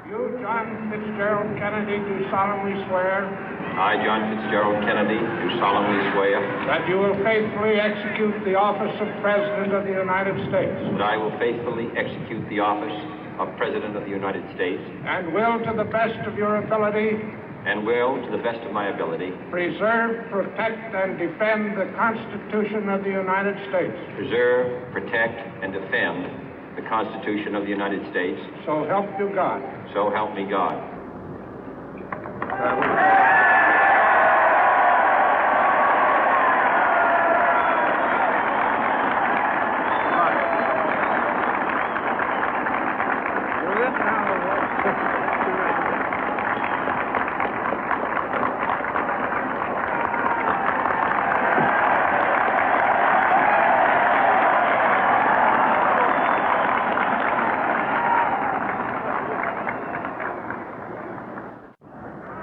You, John Fitzgerald Kennedy, do solemnly swear. I, John Fitzgerald Kennedy, do solemnly swear. That you will faithfully execute the office of President of the United States. That I will faithfully execute the office of President of the United States. And will, to the best of your ability. And will, to the best of my ability. Preserve, protect, and defend the Constitution of the United States. Preserve, protect, and defend the Constitution of the United States. So help you God. So help me God.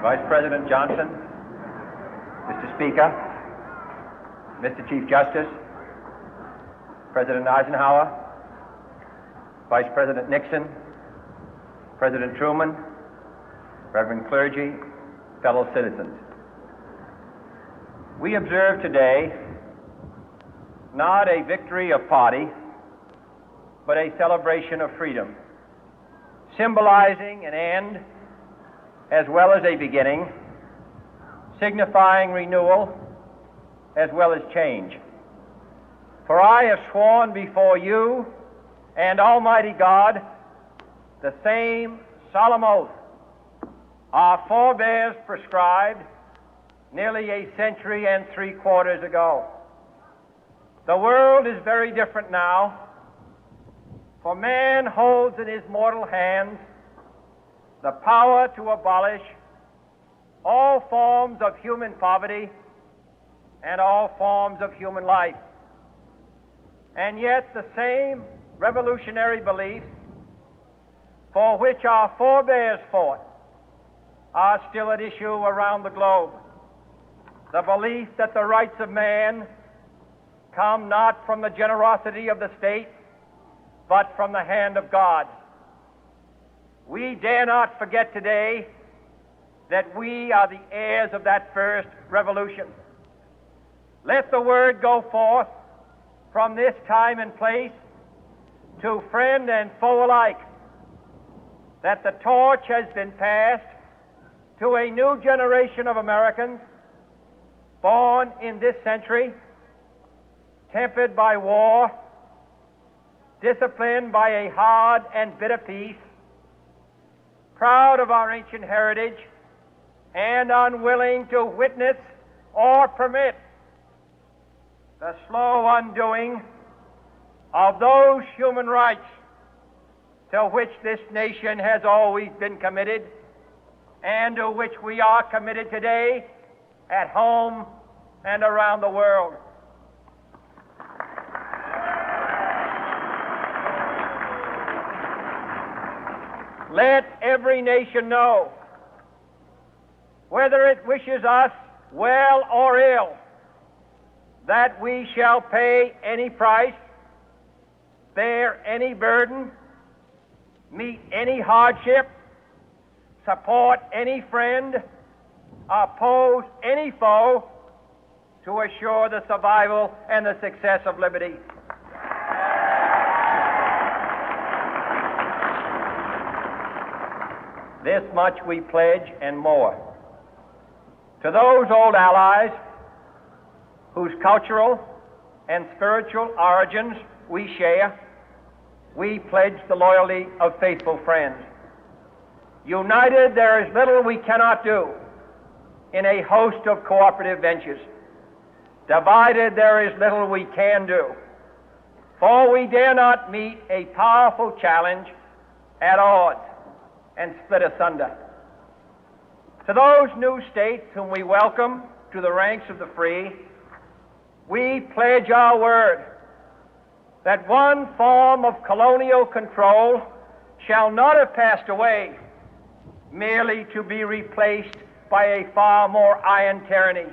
Vice President Johnson, Mr. Speaker, Mr. Chief Justice, President Eisenhower, Vice President Nixon, President Truman, Reverend clergy, fellow citizens. We observe today not a victory of party, but a celebration of freedom, symbolizing an end as well as a beginning, signifying renewal as well as change. For I have sworn before you and Almighty God the same solemn oath our forebears prescribed nearly a century and 3/4 ago. The world is very different now, for man holds in his mortal hands the power to abolish all forms of human poverty and all forms of human life. And yet the same revolutionary beliefs for which our forebears fought are still at issue around the globe. The belief that the rights of man come not from the generosity of the state, but from the hand of God. We dare not forget today that we are the heirs of that first revolution. Let the word go forth from this time and place to friend and foe alike that the torch has been passed to a new generation of Americans born in this century, tempered by war, disciplined by a hard and bitter peace, proud of our ancient heritage, and unwilling to witness or permit the slow undoing of those human rights to which this nation has always been committed and to which we are committed today at home and around the world. Let every nation know, whether it wishes us well or ill, that we shall pay any price, bear any burden, meet any hardship, support any friend, oppose any foe to assure the survival and the success of liberty. This much we pledge and more. To those old allies whose cultural and spiritual origins we share, we pledge the loyalty of faithful friends. United, there is little we cannot do in a host of cooperative ventures. Divided, there is little we can do, for we dare not meet a powerful challenge at odds and split asunder. To those new states whom we welcome to the ranks of the free, we pledge our word that one form of colonial control shall not have passed away, merely to be replaced by a far more iron tyranny.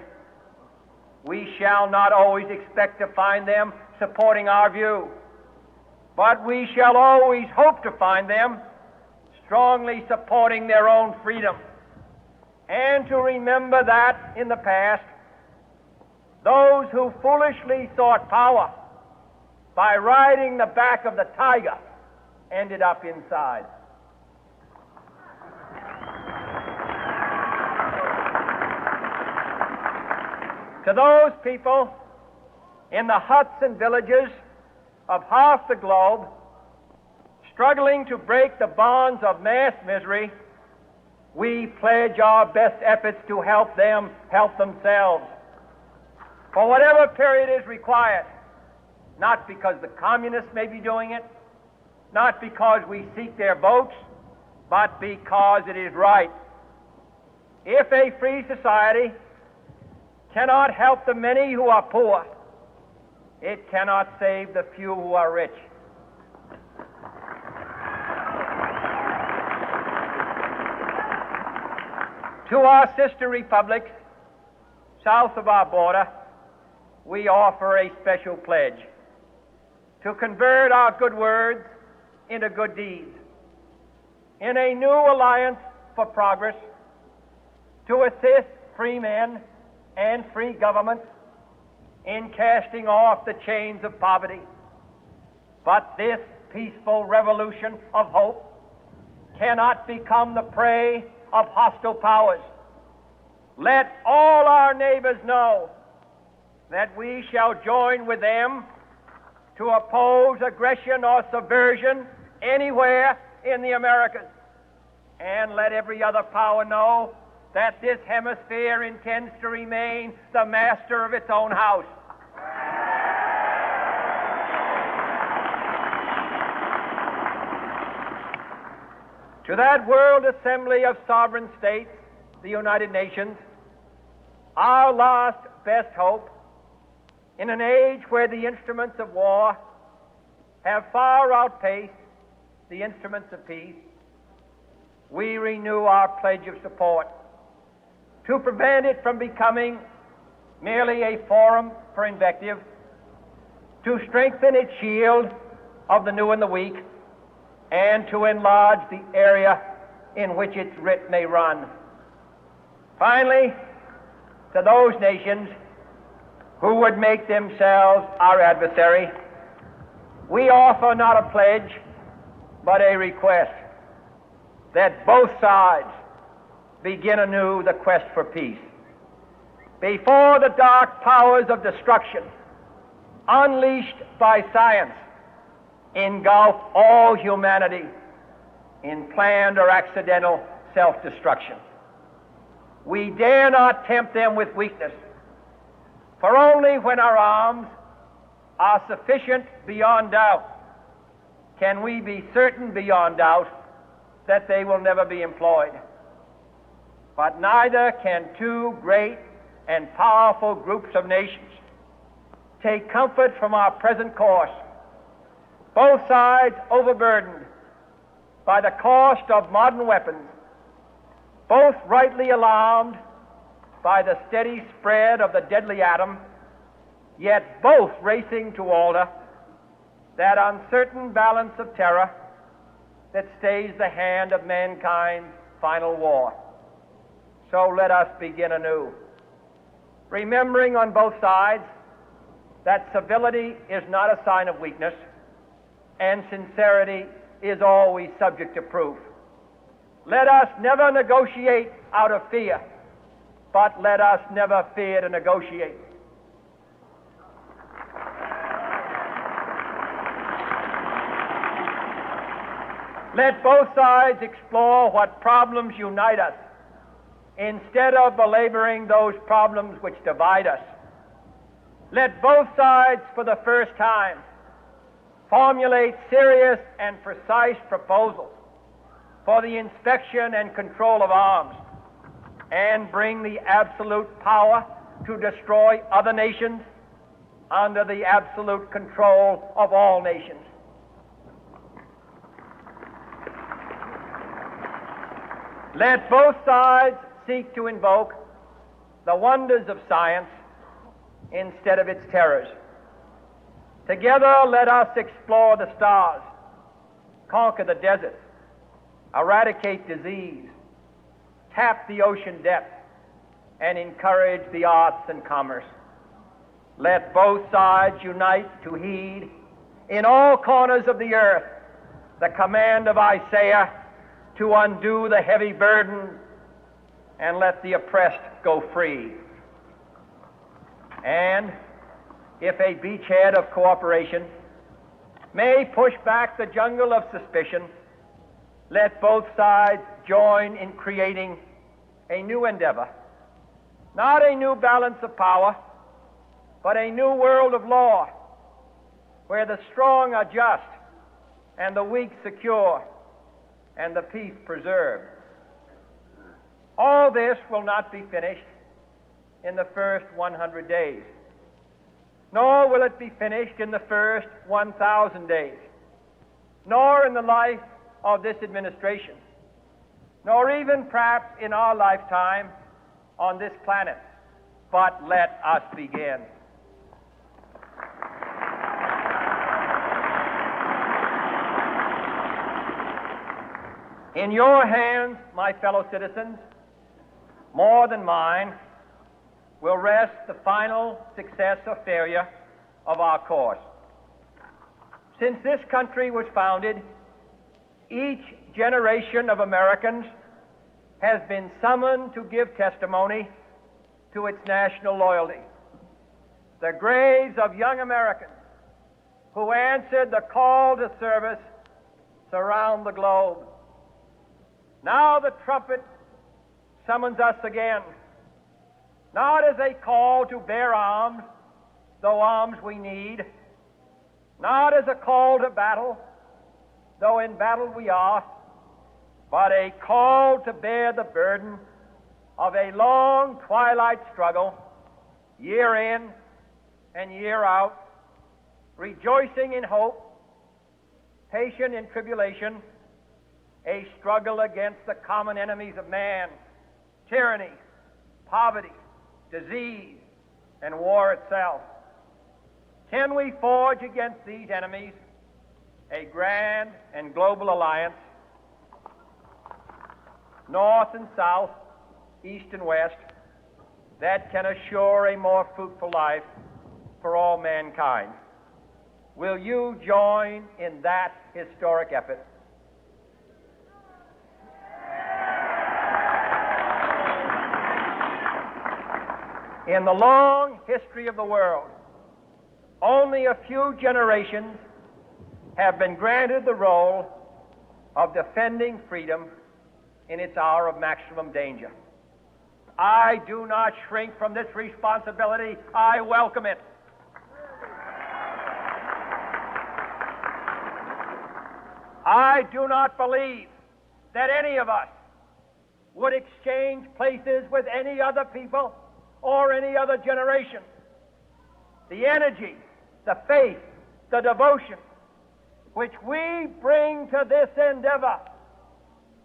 We shall not always expect to find them supporting our view, but we shall always hope to find them strongly supporting their own freedom, and to remember that in the past, those who foolishly sought power by riding the back of the tiger ended up inside. To those people in the huts and villages of half the globe struggling to break the bonds of mass misery, we pledge our best efforts to help them help themselves for whatever period is required, not because the communists may be doing it, not because we seek their votes, but because it is right. If a free society cannot help the many who are poor, it cannot save the few who are rich. To our sister republics south of our border, we offer a special pledge to convert our good words into good deeds, in a new alliance for progress, to assist free men and free governments in casting off the chains of poverty. But this peaceful revolution of hope cannot become the prey of hostile powers. Let all our neighbors know that we shall join with them to oppose aggression or subversion anywhere in the Americas. And let every other power know that this hemisphere intends to remain the master of its own house. To that World Assembly of Sovereign States, the United Nations, our last best hope, in an age where the instruments of war have far outpaced the instruments of peace, we renew our pledge of support to prevent it from becoming merely a forum for invective, to strengthen its shield of the new and the weak, and to enlarge the area in which its writ may run. Finally, to those nations who would make themselves our adversary, we offer not a pledge, but a request that both sides begin anew the quest for peace. Before the dark powers of destruction, unleashed by science, engulf all humanity in planned or accidental self-destruction, we dare not tempt them with weakness, for only when our arms are sufficient beyond doubt can we be certain beyond doubt that they will never be employed. But neither can two great and powerful groups of nations take comfort from our present course, both sides overburdened by the cost of modern weapons, both rightly alarmed by the steady spread of the deadly atom, yet both racing to alter that uncertain balance of terror that stays the hand of mankind's final war. So let us begin anew, remembering on both sides that civility is not a sign of weakness, and sincerity is always subject to proof. Let us never negotiate out of fear, but let us never fear to negotiate. Let both sides explore what problems unite us, instead of belaboring those problems which divide us. Let both sides, for the first time, formulate serious and precise proposals for the inspection and control of arms, and bring the absolute power to destroy other nations under the absolute control of all nations. Let both sides seek to invoke the wonders of science instead of its terrors. Together, let us explore the stars, conquer the deserts, eradicate disease, tap the ocean depth, and encourage the arts and commerce. Let both sides unite to heed in all corners of the earth the command of Isaiah to undo the heavy burden and let the oppressed go free. And if a beachhead of cooperation may push back the jungle of suspicion, let both sides join in creating a new endeavor, not a new balance of power, but a new world of law, where the strong are just and the weak secure and the peace preserved. All this will not be finished in the first 100 days, nor will it be finished in the first 1,000 days, nor in the life of this administration, nor even perhaps in our lifetime on this planet. But let us begin. In your hands, my fellow citizens, more than mine, will rest the final success or failure of our course. Since this country was founded, each generation of Americans has been summoned to give testimony to its national loyalty. The graves of young Americans who answered the call to service surround the globe. Now the trumpet summons us again, not as a call to bear arms, though arms we need, not as a call to battle, though in battle we are, but a call to bear the burden of a long twilight struggle, year in and year out, rejoicing in hope, patient in tribulation, a struggle against the common enemies of man, tyranny, poverty, disease, and war itself. Can we forge against these enemies a grand and global alliance, north and south, east and west, that can assure a more fruitful life for all mankind? Will you join in that historic effort? In the long history of the world, only a few generations have been granted the role of defending freedom in its hour of maximum danger. I do not shrink from this responsibility. I welcome it. I do not believe that any of us would exchange places with any other people or any other generation. The energy, the faith, the devotion which we bring to this endeavor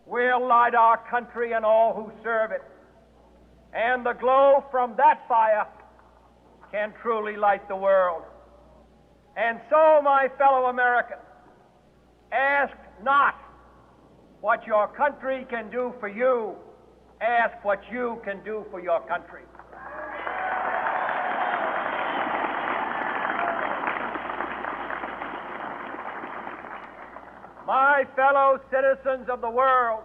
will light our country and all who serve it. And the glow from that fire can truly light the world. And so, my fellow Americans, ask not what your country can do for you. Ask what you can do for your country. My fellow citizens of the world,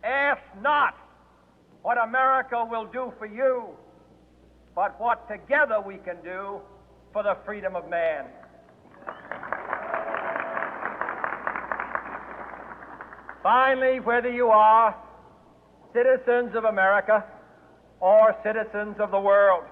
ask not what America will do for you, but what together we can do for the freedom of man. Finally, whether you are citizens of America or citizens of the world,